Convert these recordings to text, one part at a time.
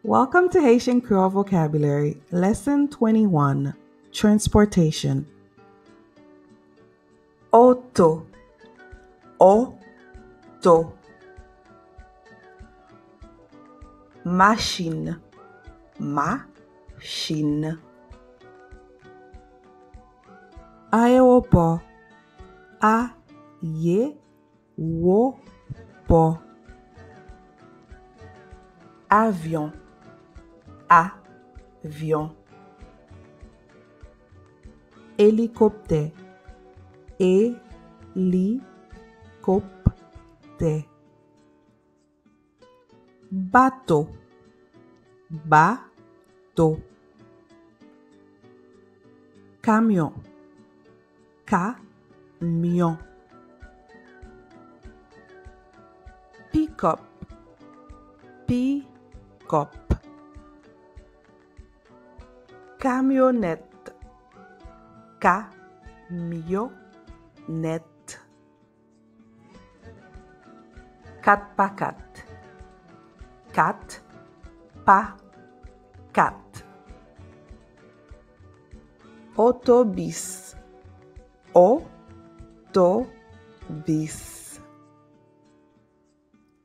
Welcome to Haitian Creole Vocabulary, Lesson 21, Transportation. Auto, auto. Machine, machine. Ayewopò, ayewopò. Avion, avion. Elikoptè, Elikoptè. Bato, bato. Kamyon, kamyon. Pick-up, pick-up. Kamyonet, kamyonet. 4x4, 4x4. Otobis, otobis.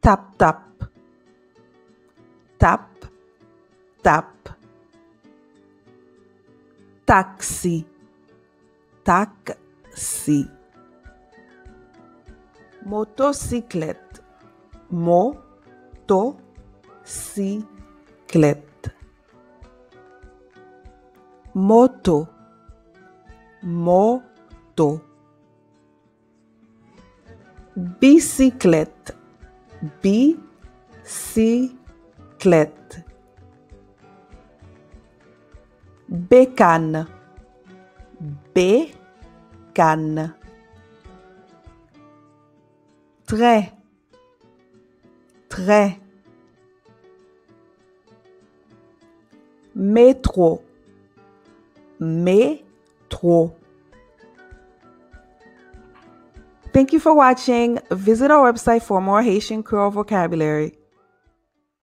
Tap tap, tap tap. Taksi, taksi. Motosiklet, motosiklet. Moto, moto. Bisiklet, bisiklet. Bekan, Bekan. Train, train. Metwo, metwo. Thank you for watching. Visit our website for more Haitian Creole vocabulary.